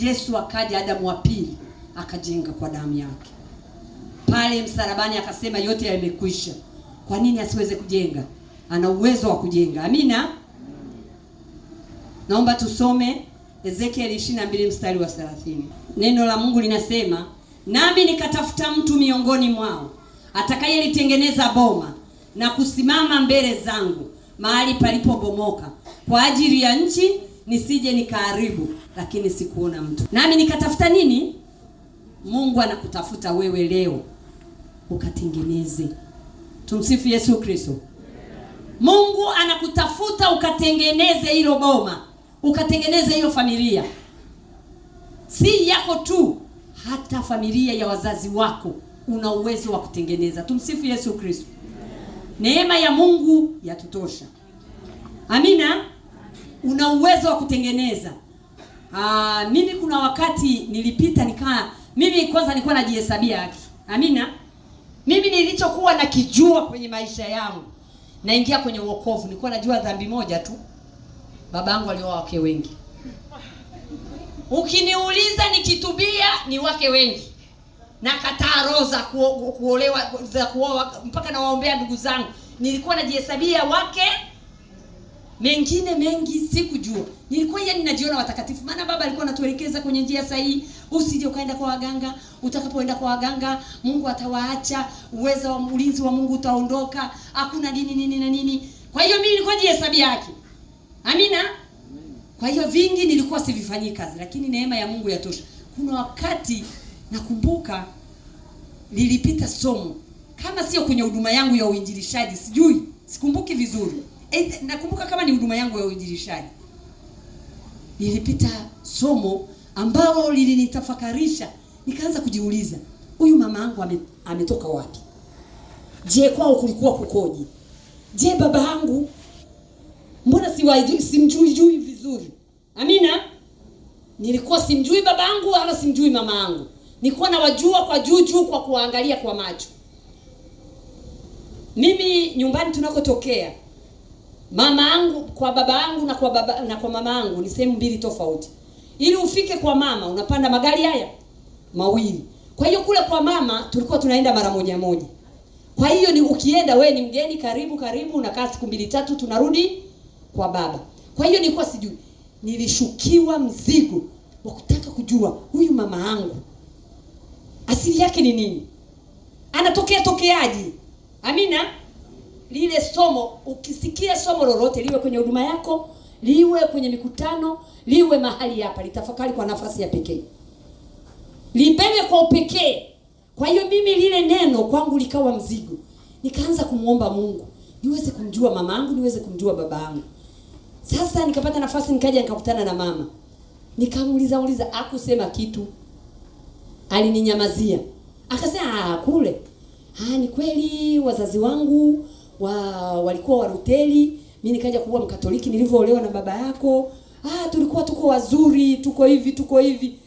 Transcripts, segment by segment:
Yesu akaja Adamu wa pili akajenga kwa damu yake. Pale msalabani akasema yote yamekwisha. Kwa nini asiweze kujenga? Ana uwezo wa kujenga. Amina. Naomba tusome Ezekiel 22 mstari wa 30. Neno la Mungu linasema, nami nikatafuta mtu miongoni mwao atakayelitengeneza boma na kusimama mbele zangu mahali palipobomoka kwa ajili ya nchi, nisije nikaharibu, lakini sikuona mtu. Nami nikatafuta nini? Mungu anakutafuta wewe leo ukatengeneze. Tumsifu Yesu Kristo. Mungu anakutafuta ukatengeneze hilo boma, ukatengeneze hiyo familia. Si yako tu, hata familia ya wazazi wako una uwezo wa kutengeneza. Tumsifu Yesu Kristo. Neema ya Mungu yatutosha. Amina. Una uwezo wa kutengeneza. Mimi kuna wakati nilipita mimi kwanza nilikuwa najihesabia haki. Amina. Mimi nilichokuwa nakijua kwenye maisha yangu, naingia kwenye wokovu, nilikuwa najua dhambi moja tu. Babangu alioa wake wengi. Ukiniuliza nikitubia ni wake wengi. Nakataa roho za kuolewa, za kuoa, mpaka nawaombea ndugu zangu. Nilikuwa najihesabia wake mengine mengi sikujua. Nilikuwa ninajiona watakatifu, maana baba alikuwa anatuelekeza kwenye njia sahihi. Usije ukaenda kwa waganga, utakapoenda kwa waganga Mungu atawaacha, uwezo wa ulinzi wa Mungu utaondoka, hakuna nini na nini. Kwa hiyo mimi nilikuwa najihesabia haki. Amina. Kwa hiyo vingi nilikuwa sivifanyii kazi, lakini neema ya Mungu yatosha. Kuna wakati nakumbuka lilipita somo, kama sio kwenye huduma yangu ya uinjilishaji, sikumbuki vizuri. Nakumbuka kama ni huduma yangu ya uinjilishaji. Nilipita somo ambalo lilinitafakarisha, nikaanza kujiuliza, huyu mama yangu ametoka wapi? Je, kwao kulikuwa kukoje? Je, baba yangu mbona simjui vizuri? Amina. Nilikuwa simjui baba yangu wala simjui mama yangu. Nilikuwa nawajua kwa juu kwa kuangalia kwa macho. Mimi nyumbani tunakotokea, mama yangu kwa baba yangu na kwa mama yangu ni sehemu mbili tofauti. Ili ufike kwa mama unapanda magari haya mawili. Kwa hiyo kule kwa mama tulikuwa tunaenda mara moja. Kwa hiyo ni ukienda we ni mgeni, karibu unakaa siku 2-3 tunarudi kwa baba. Kwa hiyo nilikuwa sijui. Nilishukiwa mzigo wa kutaka kujua huyu mama yangu asili yake ni nini? Tokeaje? Amina. Lile somo, ukisikia somo lolote, liwe kwenye huduma yako, liwe kwenye mikutano, liwe mahali hapa, litafakari kwa nafasi ya pekee. Libebe kwa upekee. Kwa hiyo mimi lile neno kwangu likawa mzigo. Nikaanza kumuomba Mungu niweze kumjua mama yangu, niweze kumjua baba yangu. Sasa nikapata nafasi, nikaja nikakutana na mama. Nikamuuliza, hakusema kitu. Alininyamazia. Akasema kule. Ni kweli wazazi wangu walikuwa Waruteli, mimi nikaja kuwa Mkatoliki nilivyoolewa na baba yako. Tulikuwa tuko wazuri, tuko hivi.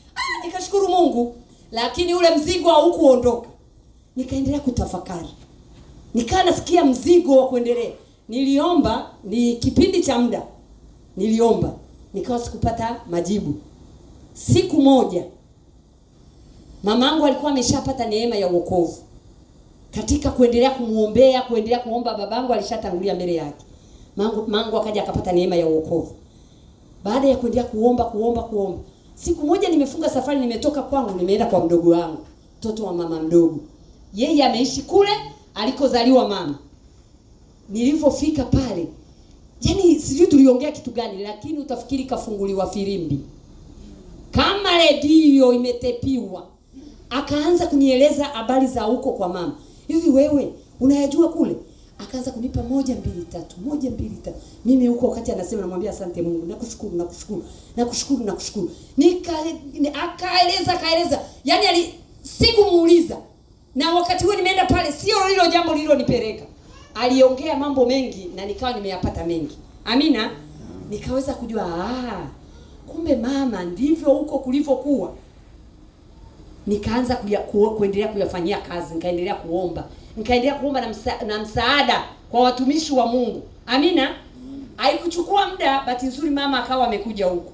Nikashukuru Mungu, lakini ule mzigo haukuondoka. Nikaendelea kutafakari. Nikaa nasikia mzigo wa kuendelea. Niliomba, ni kipindi cha muda. Niliomba, nikawa sikupata majibu. Siku moja mamangu alikuwa ameshapata neema ya wokovu. Katika kuendelea kumuombea, kuendelea kuomba, babangu alishatangulia mbele yake. Mangu akaja akapata neema ya wokovu. Baada ya kuendelea kuomba. Siku moja nimefunga safari, nimetoka kwangu nimeenda kwa mdogo wangu, mtoto wa mama mdogo. Yeye ameishi kule alikozaliwa mama. Nilipofika pale, sijui tuliongea kitu gani, lakini utafikiri kafunguliwa filimbi. Kama redio imetepiwa. Akaanza kunieleza habari za huko kwa mama. Hivi wewe unayajua kule? Akaanza kunipa 1 2 3. Mimi huko wakati anasema namwambia asante Mungu, nakushukuru. Akaeleza. Sikumuuliza. Na wakati huo nimeenda pale, sio hilo jambo lililonipeleka. Aliongea mambo mengi na nikawa nimeyapata mengi. Amina. Nikaweza kujua kumbe mama ndivyo huko kulivyokuwa. Nikaanza kuendelea kuyafanyia kazi, nikaendelea kuomba na msaada kwa watumishi wa Mungu. Amina. Haikuchukua muda, bahati nzuri mama akawa amekuja huko.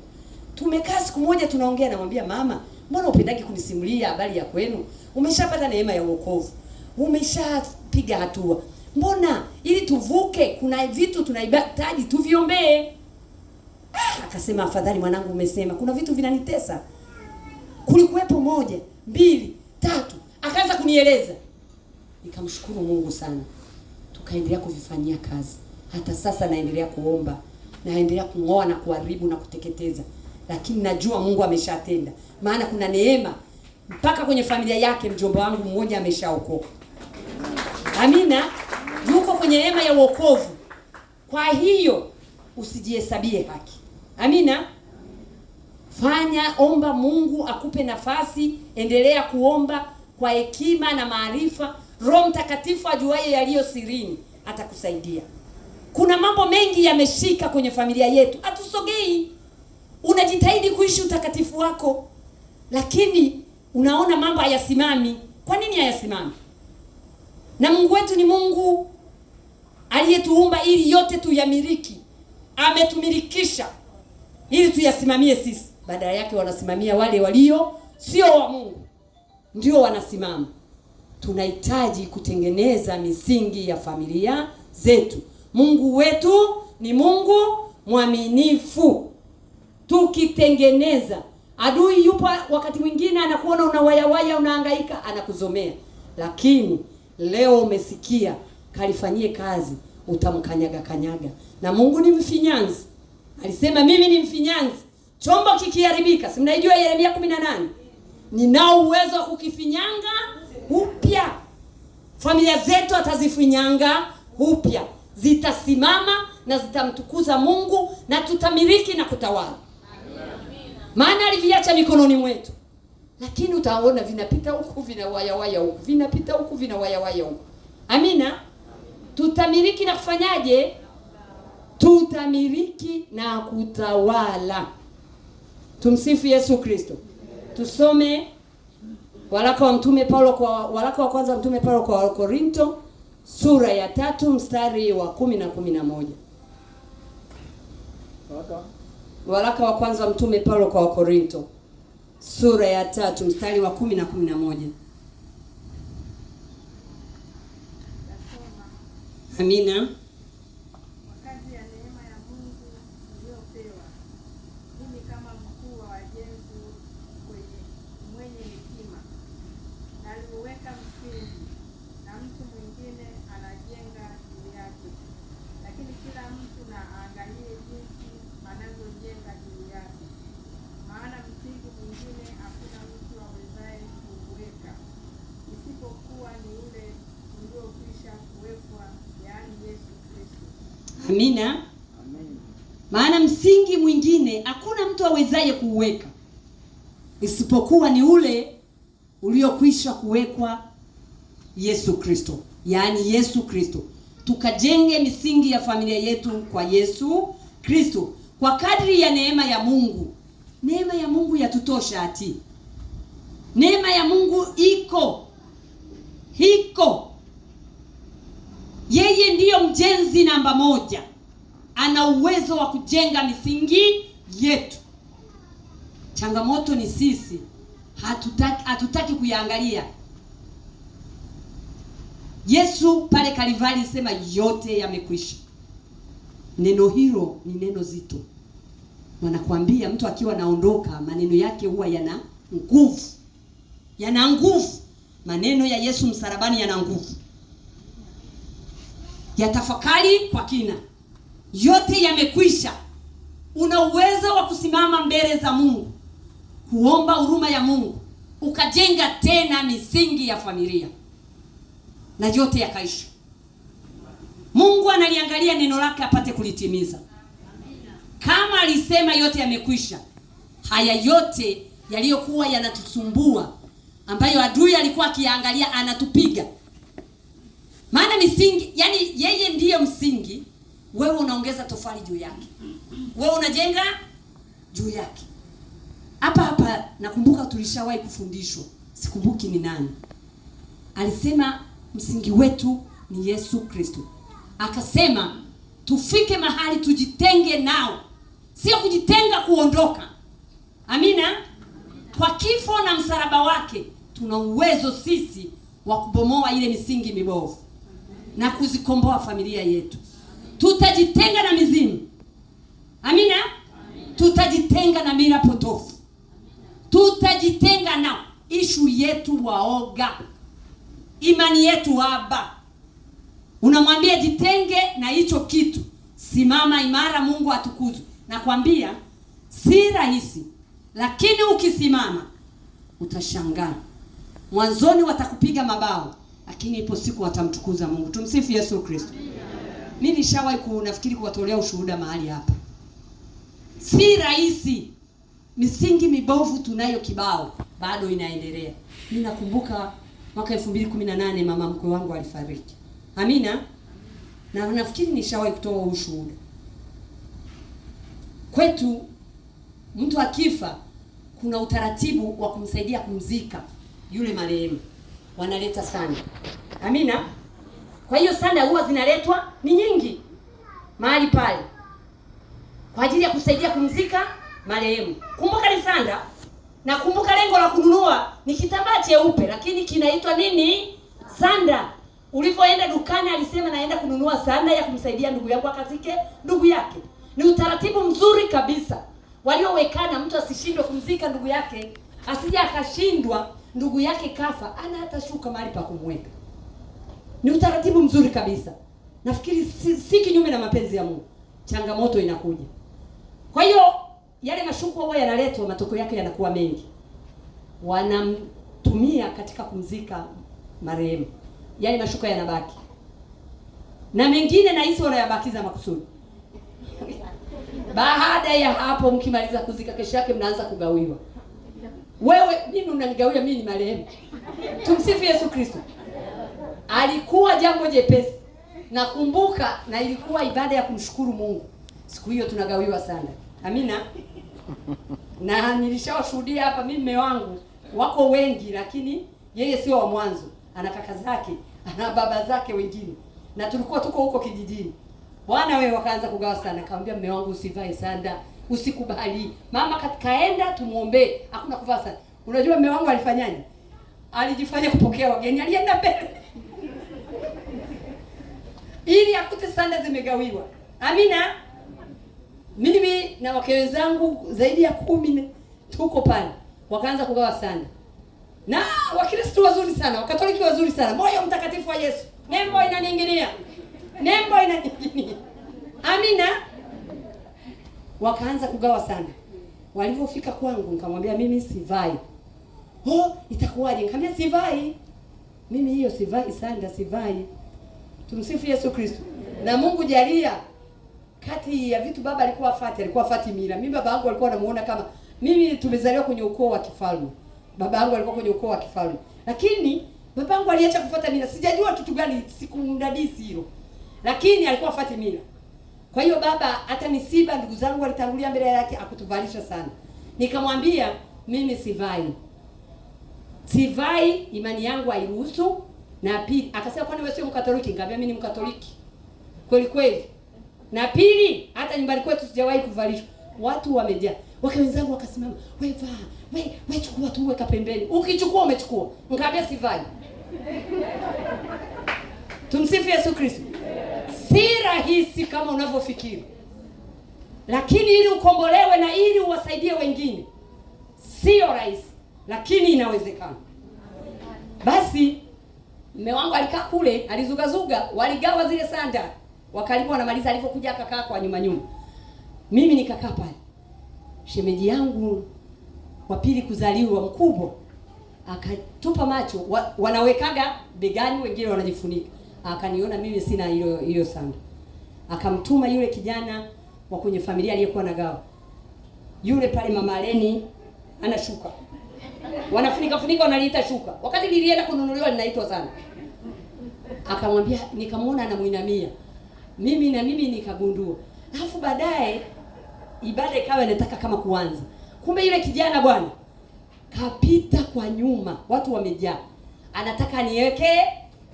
Tumekaa siku moja tunaongea, namwambia mama, mbona upendagi kunisimulia habari ya kwenu? Umeshapata neema ya wokovu, umeshapiga hatua, mbona ili tuvuke kuna vitu tunahitaji tuviombee. Akasema afadhali mwanangu umesema, kuna vitu vinanitesa. Kulikuwepo 1, 2, 3, akaanza kunieleza. Nikamshukuru Mungu sana, tukaendelea kuvifanyia kazi. Hata sasa naendelea kuomba, naendelea kung'oa na kuharibu na kuteketeza, lakini najua Mungu ameshatenda, maana kuna neema mpaka kwenye familia yake. Mjomba wangu mmoja ameshaokoka. Amina, yuko kwenye neema ya wokovu. Kwa hiyo usijihesabie haki. Amina. Omba Mungu akupe nafasi, endelea kuomba kwa hekima na maarifa. Roho Mtakatifu ajuaye yaliyo sirini atakusaidia. Kuna mambo mengi yameshika kwenye familia yetu, hatusogei. Unajitahidi kuishi utakatifu wako, lakini unaona mambo hayasimami. Kwa nini hayasimami? Na Mungu wetu ni Mungu aliyetuumba ili yote tuyamiliki. Ametumilikisha ili tuyasimamie sisi. Badala yake wanasimamia wale walio sio wa Mungu, ndio wanasimama. Tunahitaji kutengeneza misingi ya familia zetu. Mungu wetu ni Mungu mwaminifu. Tukitengeneza, adui yupo wakati mwingine anakuona unawayawaya, unahangaika, anakuzomea. Lakini leo umesikia, kalifanyie kazi, utamkanyaga kanyaga. Na Mungu ni mfinyanzi. Alisema mimi ni mfinyanzi, chombo kikiharibika, si mnaijua Yeremia 18, ninao uwezo wa kukifinyanga upya. Familia zetu atazifinyanga upya, zitasimama na zitamtukuza Mungu, na tutamiliki na kutawala. Maana aliviacha mikononi mwetu, lakini utaona vinapita huku vinawayawaya huku, vinapita huku vinawayawaya huku. Amina. Tutamiliki na kufanyaje? Tutamiliki na kutawala. Tumsifu Yesu Kristo. Tusome waraka wa Mtume Paulo kwa waraka wa kwanza Mtume Paulo kwa Wakorinto sura ya 3 mstari wa 10 na 11. Waraka wa kwanza Mtume Paulo kwa Wakorinto sura ya 3 mstari wa 10 na 11. Amina. Wakati ya neema ya Mungu niliyopewa mimi kama mkuu wa wajenzi mwenye hekima, naliweka msingi na mtu mwingine anajenga juu yake, lakini kila mtu na aangalie jinsi anavyojenga juu yake. Maana msingi mwingine hakuna mtu awezaye kuuweka isipokuwa ni ule uliokwisha kuwekwa, yaani Yesu Kristo. Amina. Amen. Maana msingi mwingine hakuna mtu awezaye kuuweka isipokuwa ni ule uliokwisha kuwekwa, Yesu Kristo, yaani Yesu Kristo. Tukajenge misingi ya familia yetu kwa Yesu Kristo, kwa kadri ya neema ya Mungu. Neema ya Mungu yatutosha ati. Neema ya Mungu iko. Yeye ndiyo mjenzi namba 1. Ana uwezo wa kujenga misingi yetu. Changamoto ni sisi hatutaki kuyaangalia. Yesu pale Kalvari sema yote yamekwisha. Neno hilo ni neno zito. Wanakuambia mtu akiwa naondoka, maneno yake huwa yana nguvu. Yana nguvu. Maneno ya Yesu msalabani yana nguvu. Yatafakari kwa kina. Yote yamekwisha. Una uwezo wa kusimama mbele za Mungu, kuomba huruma ya Mungu, ukajenga tena misingi ya familia, na yote yakaisha. Mungu analiangalia neno lake apate kulitimiza. Kama alisema yote yamekwisha, haya yote yaliyokuwa yanatusumbua, ambayo adui alikuwa akiangalia, anatupiga. Maana misingi, yani yeye ndiye msingi, wewe unaongeza tofali juu yake. Wewe unajenga juu yake. Hapa nakumbuka tulishawahi kufundishwa, sikumbuki ni nani. Alisema msingi wetu ni Yesu Kristo. Akasema tufike mahali tujitenge nao. Sio kujitenga kuondoka. Amina. Kwa kifo na msalaba wake tuna uwezo sisi wa kubomoa ile misingi mibovu na kuzikomboa familia yetu. Tutajitenga na mizimu. Amina. Tutajitenga na mila potofu. Tutajitenga na ishu yetu waoga. Imani yetu haba. Unamwambia jitenge na hicho kitu. Simama imara, Mungu atukuzwe. Nakwambia si rahisi, lakini ukisimama utashangaa. Mwanzoni watakupiga mabao, lakini ipo siku watamtukuza Mungu. Tumsifu Yesu Kristo. Mimi nishawahi kunafikiri kuwatolea ushuhuda mahali hapa. Si rahisi. Misingi mibovu tunayo kibao, bado inaendelea. Mimi nakumbuka mwaka 2018 mama mkwe wangu alifariki. Amina. Na nafikiri nishawahi kutoa ushuhuda. Kwetu mtu akifa kuna utaratibu wa kumsaidia kumzika yule marehemu. Wanaleta sanda. Amina. Kwa hiyo sanda huwa zinaletwa ni nyingi mahali pale kwa ajili ya kusaidia kumzika marehemu. Kumbuka ni sanda, na kumbuka lengo la kununua ni kitambaa cheupe, lakini kinaitwa nini? Sanda. Ulivyoenda dukani alisema naenda kununua sanda ya kumsaidia ndugu yako akazike ndugu yake. Ni utaratibu mzuri kabisa waliowekana, mtu asishindwe kumzika ndugu yake, asije akashindwa ndugu yake kafa ana hata shuka mahali pa kumweka. Ni utaratibu mzuri kabisa. Nafikiri si kinyume na mapenzi ya Mungu. Changamoto inakuja. Kwa hiyo yale mashuka huwa yanaletwa, matokeo yake yanakuwa mengi. Wanamtumia katika kumzika marehemu. Yale mashuka yanabaki. Na mengine na hisi wanayabakiza makusudi. Baada ya hapo mkimaliza kuzika, kesho yake mnaanza kugawiwa. Wewe nini unanigawia mimi ni marehemu? Tumsifu Yesu Kristo. Alikuwa jambo jepesi. Nakumbuka na ilikuwa ibada ya kumshukuru Mungu. Siku hiyo tunagawiwa sana. Amina. Na nilishawashuhudia hapa, mimi mume wangu wako wengi, lakini yeye sio wa mwanzo. Ana kaka zake, ana baba zake wengine. Na tulikuwa tuko huko kijijini. Bwana wewe, wakaanza kugawa sana. Kaambia mume wangu usivae sanda, usikubali. Mama kaenda tumuombe, hakuna kuvaa sanda. Unajua mume wangu alifanyaje? Alijifanya kupokea wageni, alienda mbele. Ili akute sanda zimegawiwa. Amina. Mimi na wake wenzangu zaidi ya 10 tuko pale. Wakaanza kugawa sanda. Na Wakristo wazuri sana, Wakatoliki wazuri sana. Moyo mtakatifu wa Yesu. Nembo inaninginia. Nembo inaninginia. Amina. Wakaanza kugawa sanda. Walipofika kwangu nikamwambia mimi sivai. Oh, itakuwaje? Nikamwambia sivai. Mimi hiyo sivai sanda, sivai. Tumsifu Yesu Kristo. Na Mungu jalia, kati ya vitu baba alikuwa afati mila. Mimi baba yangu alikuwa anamuona kama mimi tumezaliwa kwenye ukoo wa kifalme. Baba yangu alikuwa kwenye ukoo wa kifalme. Lakini baba yangu aliacha kufuata mila. Sijajua kitu gani, sikumdadisi hilo. Lakini alikuwa afati mila. Kwa hiyo baba hata misiba ndugu zangu walitangulia mbele yake akutuvalisha sana. Nikamwambia mimi sivai. Sivai, imani yangu hairuhusu. Na pili, akasema kwani wewe sio Mkatoliki? Nikamwambia mimi ni Mkatoliki. Kweli kweli. Na pili, hata nyumbani kwetu sijawahi kuvalishwa. Watu wamejaa. Wake wenzangu wakasimama, "Wewe vaa, wewe chukua tu weka pembeni. Ukichukua umechukua." Nikamwambia sivai. Tumsifu Yesu Kristo. Si rahisi kama unavyofikiri. Lakini ili ukombolewe na ili uwasaidie wengine, sio rahisi, lakini inawezekana. Basi mume wangu alikaa kule, alizugazuga, waligawa zile sanda. Wakalipo wanamaliza, alipokuja akakaa kwa nyuma. Mimi nikakaa pale. Shemeji yangu wa pili kuzaliwa mkubwa akatupa macho, wanawekaga begani, wengine wanajifunika. Akaniona mimi sina hiyo sanda. Akamtuma yule kijana wa kwenye familia aliyekuwa nagawa. Yule pale mama Leni anashuka. Wanafunika wanaliita shuka. Wakati nilienda kununuliwa linaitwa sana. Akamwambia, nikamwona anamuinamia. Mimi nikagundua. Alafu baadaye ibada ikawa inataka kama kuanza. Kumbe yule kijana bwana kapita kwa nyuma, watu wamejaa. Anataka niweke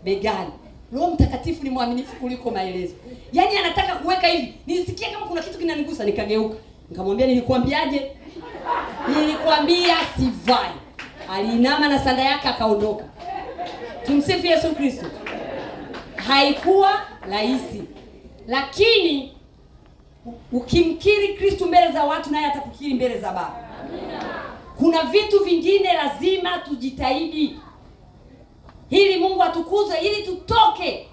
begani. Roho Mtakatifu ni mwaminifu kuliko maelezo. Yaani anataka kuweka hivi. Nisikie kama kuna kitu kinanigusa, nikageuka. Nikamwambia nilikwambiaje? Nilikwambia sivai. Aliinama na sanda yake akaondoka. Tumsifu Yesu Kristo. Haikuwa rahisi. Lakini ukimkiri Kristo mbele za watu, naye atakukiri mbele za Baba. Kuna vitu vingine lazima tujitahidi ili Mungu atukuzwe, ili tutoke.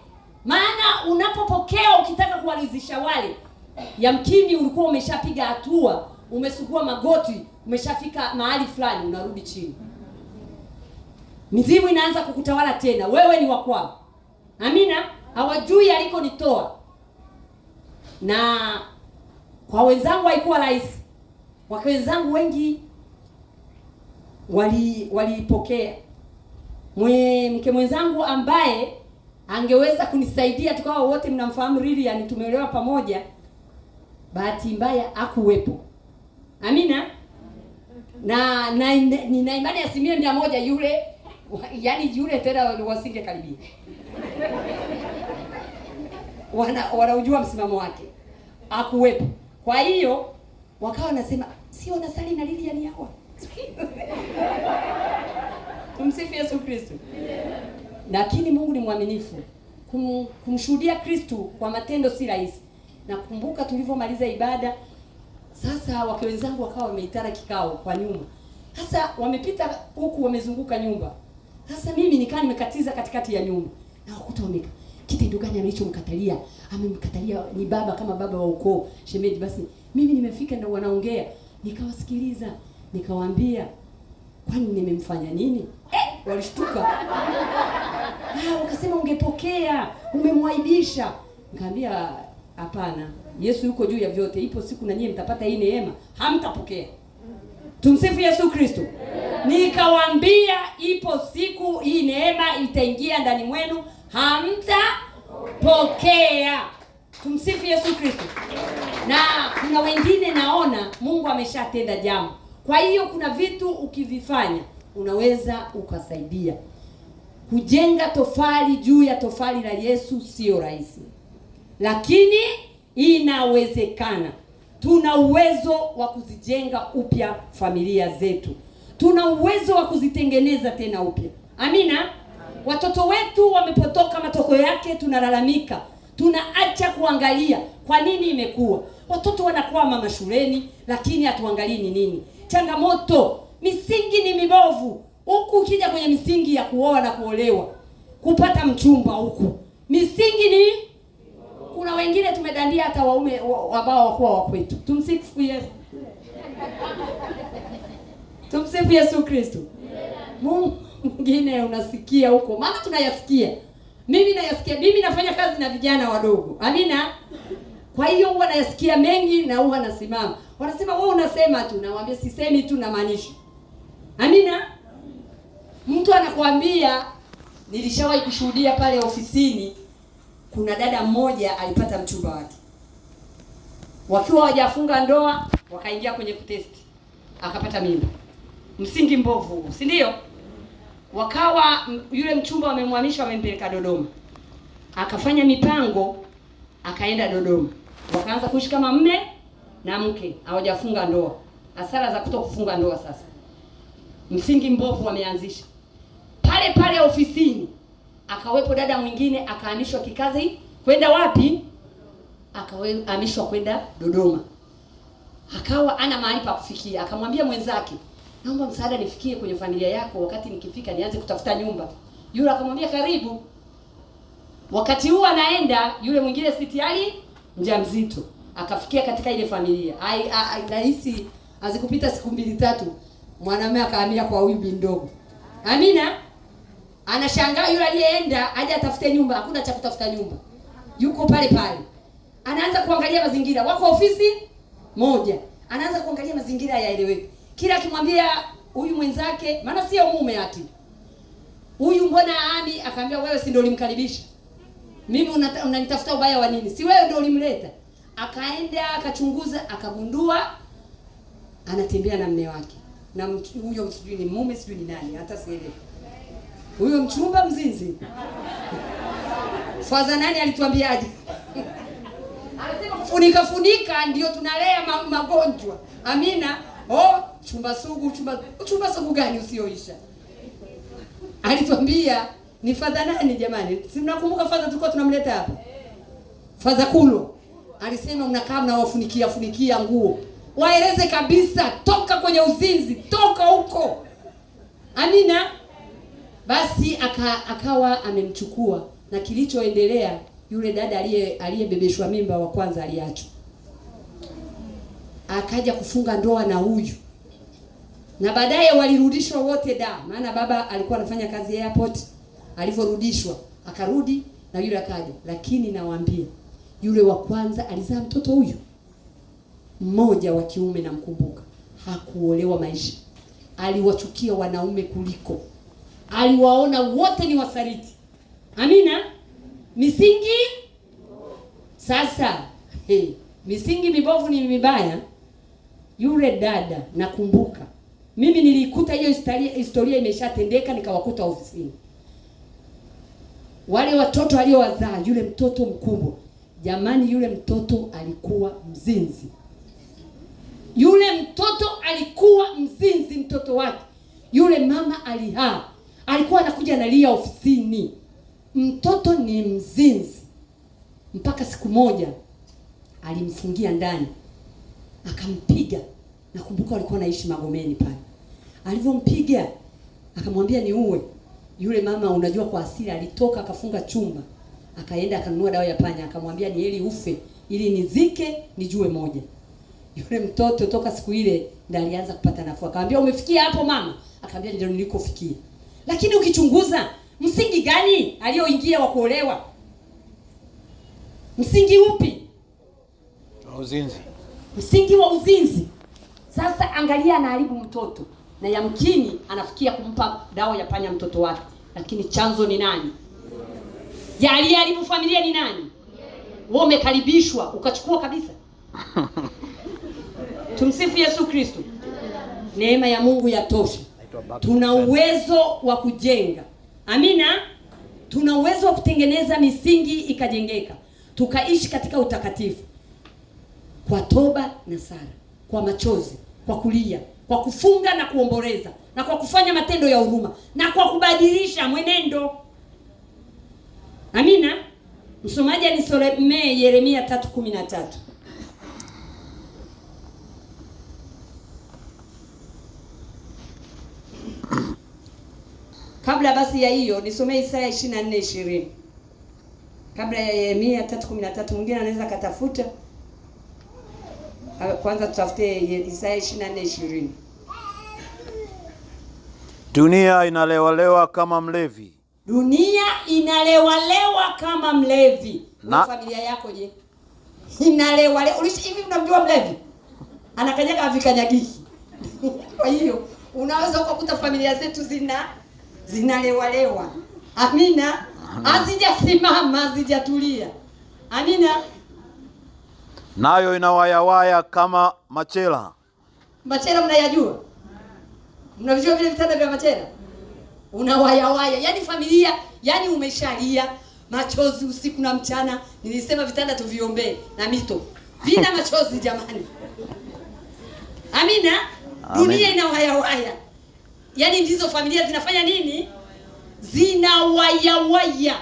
Maana unapopokea ukitaka kuwalizisha wale, yamkini ulikuwa umeshapiga hatua, umesugua magoti, umeshafika mahali fulani, unarudi chini. Mizimu inaanza kukutawala tena. Wewe ni wa kwao. Amina. Hawajui alikonitoa. Na kwa wenzangu haikuwa rahisi. Wake wenzangu wengi walipokea. Mke mwenzangu ambaye angeweza kunisaidia tukawa wote mnamfahamu Lilian, tumeelewa pamoja, bahati mbaya hakuwepo. Amina. Na nina imani ya 100% yule, yani yule tena wasinge karibia. Wanaujua msimamo wake. Hakuwepo. Kwa hiyo wakawa wanasema sio nasali na Lilian hawa. Tumsifu Yesu Kristo. Lakini Mungu ni mwaminifu. Kumshuhudia Kristo kwa matendo si rahisi. Na kumbuka tulivyomaliza ibada, sasa wake wenzangu wakawa wameitana kikao kwa nyuma. Sasa wamepita huku wamezunguka nyumba. Sasa mimi nikaa nimekatiza katikati ya nyumba. Na wakuta wameka. Kitendo gani alichomkatalia? Amemkatalia ni baba kama baba wa ukoo, shemeji. Basi mimi nimefika na wanaongea. Nikawasikiliza, nikawaambia, kwani nimemfanya nini? Walishtuka. Wakasema ungepokea, umemwaibisha. Nikamwambia hapana. Yesu yuko juu ya vyote. Ipo siku na nyinyi mtapata hii neema, hamtapokea. Tumsifu Yesu Kristo. Nikawaambia ipo siku hii neema itaingia ndani mwenu, hamtapokea. Tumsifu Yesu Kristo. Na kuna wengine naona Mungu ameshatenda jambo. Kwa hiyo kuna vitu ukivifanya unaweza ukasaidia. Kujenga tofali juu ya tofali la Yesu sio rahisi. Lakini inawezekana. Tuna uwezo wa kuzijenga upya familia zetu. Tuna uwezo wa kuzitengeneza tena upya. Amina. Watoto wetu wamepotoka, matokeo yake tunalalamika. Tunaacha kuangalia kwa nini imekuwa. Watoto wanakwama mashuleni, lakini hatuangalii ni nini changamoto. Misingi ni mibovu. Huku ukija kwenye misingi ya kuoa na kuolewa, kupata mchumba huku, misingi ni kuna wengine tumedandia hata waume ambao wakuwa wa kwetu. Tumsifu Yesu. Tumsifu Yesu Kristo. Mungu mwingine unasikia huko, maana tunayasikia. Mimi nayasikia. Mimi nafanya kazi na vijana wadogo. Amina. Kwa hiyo huwa nayasikia mengi na huwa nasimama. Wanasema wewe unasema tu, nawaambia sisemi tu, namaanisha. Amina. Mtu anakuambia, nilishawahi kushuhudia pale ofisini, kuna dada mmoja alipata mchumba wake. Wakiwa hawajafunga ndoa, wakaingia kwenye kutesti. Akapata mimba. Msingi mbovu, si ndio? Wakawa yule mchumba wamemhamisha, wamempeleka Dodoma. Akafanya mipango, akaenda Dodoma. Wakaanza kuishi kama mume na mke, hawajafunga ndoa. Hasara za kutokufunga ndoa sasa. Msingi mbovu wameanzisha. Pale pale ofisini akawepo dada mwingine, akahamishwa kikazi kwenda wapi? Akahamishwa kwenda Dodoma. Akawa ana mahali pa kufikia. Akamwambia mwenzake, naomba msaada nifikie kwenye familia yako, wakati nikifika nianze kutafuta nyumba. Yule akamwambia karibu. Wakati huo anaenda, yule mwingine si tayari mjamzito. Akafikia katika ile familia. Nahisi azikupita siku 2-3 mwanamume akahamia kwa huyu bi ndogo. Amina. Anashangaa yule aliyeenda aje atafute nyumba, hakuna cha kutafuta nyumba. Yuko pale pale. Anaanza kuangalia mazingira. Wako ofisi moja. Anaanza kuangalia mazingira yaeleweke. Kila akimwambia huyu mwenzake, maana sio mume ati. Huyu mbona ani? Akamwambia wewe si ndio ulimkaribisha? Mimi unanitafuta ubaya wa nini? Si wewe ndio ulimleta? Akaenda akachunguza, akagundua anatembea na mume wake. Na huyo sijui ni mume sijui ni nani, hata sielewi. Huyo mchumba mzinzi. Faza nani alituambiaje? Anasema funika ndio tunalea magonjwa. Amina. Chumba sugu gani usioisha? Alituambia ni Father nani jamani? Si mnakumbuka Father tulikuwa tunamleta hapa? Father Kulo. Alisema mnakaa mnawafunikia nguo. Waeleze kabisa, toka kwenye uzinzi, toka huko. Amina. Basi akawa amemchukua, na kilichoendelea yule dada aliyebebeshwa mimba wa kwanza aliachwa. Akaja kufunga ndoa na huyu. Na baadaye walirudishwa wote maana baba alikuwa anafanya kazi airport. Alivyorudishwa, akarudi na yule akaja. Lakini nawaambia, yule wa kwanza alizaa mtoto huyu mmoja wa kiume, na mkumbuka. Hakuolewa maisha. Aliwachukia wanaume kuliko. Aliwaona wote ni wasaliti. Amina. Misingi sasa, misingi mibovu ni mibaya. Yule dada nakumbuka, mimi nilikuta hiyo historia imeshatendeka, nikawakuta ofisini. Wale watoto aliowazaa, yule mtoto mkubwa, jamani, yule mtoto alikuwa mzinzi. Yule mtoto alikuwa mzinzi, mtoto wake. Yule mama alikuwa anakuja analia ofisini. Mtoto ni mzinzi. Mpaka siku moja alimfungia ndani, akampiga. Nakumbuka walikuwa naishi Magomeni pale. Alivyompiga akamwambia niue. Yule mama, unajua, kwa asili alitoka akafunga chumba, akaenda akanunua dawa ya panya, akamwambia ni heri ufe ili nizike nijue moja. Yule mtoto toka siku ile ndiye alianza kupata nafuu. Akamwambia umefikia hapo mama? Akamwambia ndio nilikofikia. Lakini ukichunguza, msingi gani alioingia wa kuolewa? Msingi upi? Uzinzi. Msingi wa uzinzi. Sasa angalia, anaharibu mtoto, na yamkini anafikia kumpa dawa ya panya mtoto wake. Lakini chanzo ni nani? Aliyeharibu familia ni nani? Wewe umekaribishwa ukachukua kabisa. Tumsifu Yesu Kristo. Neema ya Mungu yatosha. Tuna uwezo wa kujenga. Amina. Tuna uwezo wa kutengeneza misingi ikajengeka, tukaishi katika utakatifu, kwa toba na sala, kwa machozi, kwa kulia, kwa kufunga na kuomboleza, na kwa kufanya matendo ya huruma, na kwa kubadilisha mwenendo. Amina. Msomaji anisomee Yeremia 3:13. Kabla basi ya hiyo nisomee Isaya 24:20. Kabla ya Yeremia 3:13, mwingine anaweza katafuta. Kwanza tutafute Isaya 24:20. Dunia inalewalewa kama mlevi. Dunia inalewalewa kama mlevi. Na familia yako je? Inalewalewa. Hivi unamjua mlevi? Anakanyaga avikanyagiki. Kwa hiyo unaweza kukuta familia zetu zinalewalewa. Amina. Hazijasimama, hazijatulia. Amina. Nayo inawayawaya kama machela. Machela mnayajua? Mnavijua vile vitanda vya machela? Unawayawaya. Yaani familia, yaani umeshalia machozi usiku na mchana. Nilisema vitanda tuviombee na mito. Vina machozi jamani. Amina. Dunia inawayawaya. Yaani ndizo familia zinafanya nini? Zinawayawaya.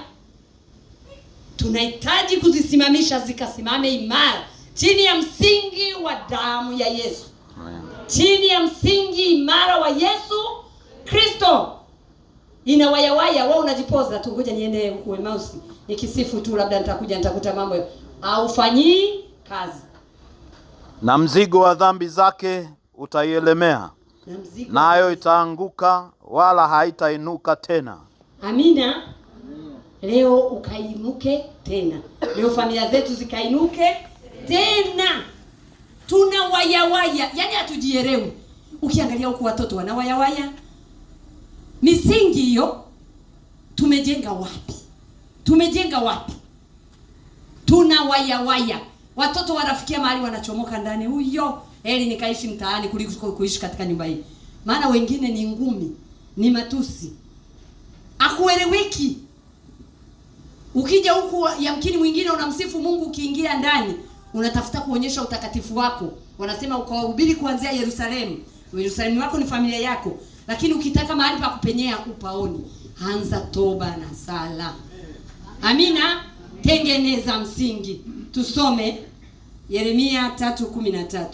Tunahitaji kuzisimamisha zikasimame imara chini ya msingi wa damu ya Yesu. Amen. Chini ya msingi imara wa Yesu Kristo. Inawayawaya, wewe unajipoza tu, ngoja niende huko Emmaus nikisifu tu, labda nitakuta mambo aufanyii kazi. Na mzigo wa dhambi zake utaielemea, nayo itaanguka wala haitainuka tena. Amina. Leo ukainuke tena. Leo familia zetu zikainuke tena. Tuna wayawaya, yani hatujielewi. Ukiangalia huku watoto wanawayawaya. Misingi hiyo tumejenga wapi? Tumejenga wapi? Tuna wayawaya. Watoto wanafikia mahali wanachomoka ndani. Huyo heri nikaishi mtaani kuliko kuishi katika nyumba hii. Maana wengine ni ngumi, ni matusi. Akueleweki. Ukija huku yamkini mwingine unamsifu Mungu, ukiingia ndani unatafuta kuonyesha utakatifu wako. Wanasema ukawahubiri kuanzia Yerusalemu. Yerusalemu wako ni familia yako. Lakini ukitaka mahali pa kupenyea upaoni, anza toba na sala. Amina. Tengeneza msingi. Tusome Yeremia 3:13.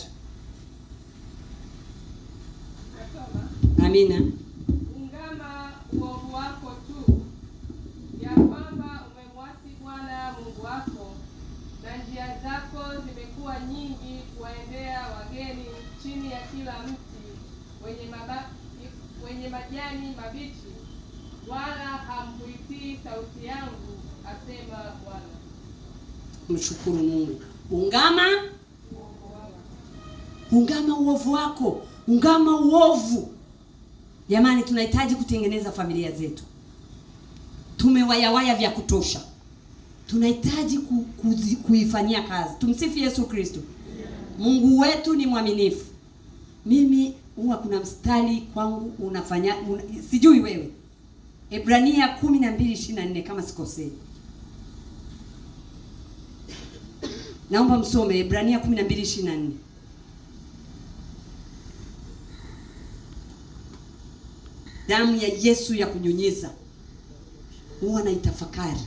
Amina. Ungama uovu wako tu, ya kwamba umemwasi Bwana Mungu wako, na njia zako zimekuwa nyingi kuwaendea wageni chini ya kila mti wenye majani mabichi, wala hamkuitii sauti yangu, asema Bwana. Mshukuru Mungu. Ungama uovu wako. Ungama uovu. Jamani, tunahitaji kutengeneza familia zetu. Tumewayawaya vya kutosha. Tunahitaji kuifanyia kazi. Tumsifu Yesu Kristo. Mungu wetu ni mwaminifu. Mimi huwa kuna mstari kwangu sijui wewe. Ebrania 12:24 kama sikosei. Naomba msome Ebrania 12:24. Damu ya Yesu ya kunyunyiza. Huwa naitafakari.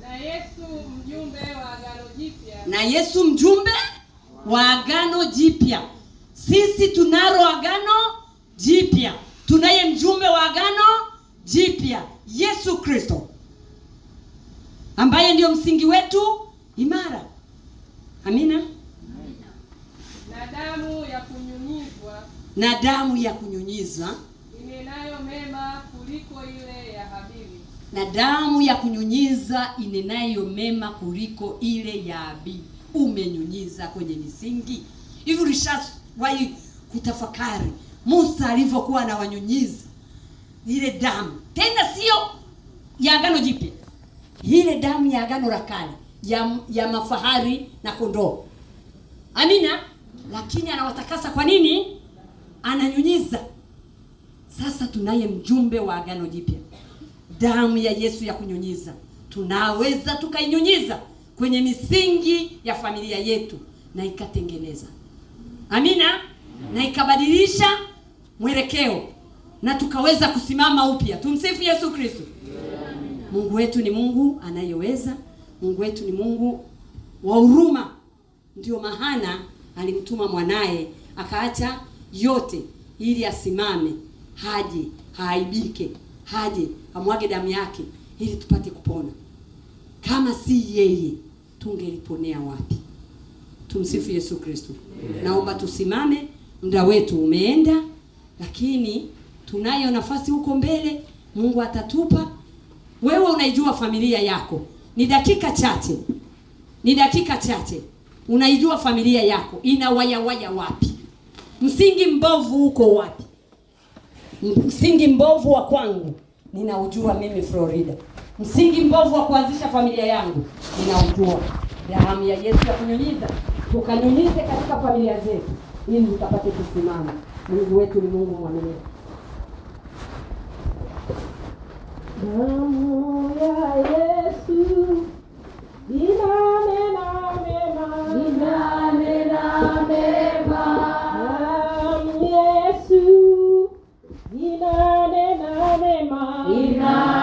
Na Yesu mjumbe wa agano jipya. Na Yesu mjumbe wa agano jipya. Sisi tunalo agano jipya. Tunaye mjumbe wa agano jipya, Yesu Kristo, ambaye ndio msingi wetu imara. Amina. Na damu ya kunyunyizwa inenayo mema kuliko ile ya Habili. Na damu ya kunyunyiza inenayo mema kuliko ile ya Habili. Umenyunyiza kwenye misingi. Hivi ulishawahi kutafakari Musa alivyokuwa anawanyunyiza ile damu? Tena sio ya agano jipya. Ile damu ya agano la kale ya mafahari na kondoo. Amina. Lakini anawatakasa kwa nini? Ananyunyiza. Sasa tunaye mjumbe wa agano jipya, damu ya Yesu ya kunyunyiza. Tunaweza tukainyunyiza kwenye misingi ya familia yetu na ikatengeneza. Amina. Na ikabadilisha mwelekeo na tukaweza kusimama upya. Tumsifu Yesu Kristo. Mungu wetu ni Mungu anayeweza. Mungu wetu ni Mungu wa huruma. Ndio maana alimtuma mwanae akaacha yote ili asimame, haje haaibike, haje amwage damu yake ili tupate kupona. Kama si yeye tungeliponea wapi? Tumsifu Yesu Kristo. Naomba tusimame, muda wetu umeenda, lakini tunayo nafasi huko mbele. Mungu atatupa. Wewe unaijua familia yako. Ni dakika chache. Unaijua familia yako ina waya wapi? Msingi mbovu uko wapi? Msingi mbovu wa kwangu ninaujua mimi Florida. Msingi mbovu wa kuanzisha familia yangu ninaujua. Damu ya Yesu ya kunyunyiza, tukanyunyize katika familia zetu ili tukapate kusimama. Mungu wetu ni Mungu mwaminifu. Damu ya Yesu inanena mema. Damu ya Yesu inanena mema.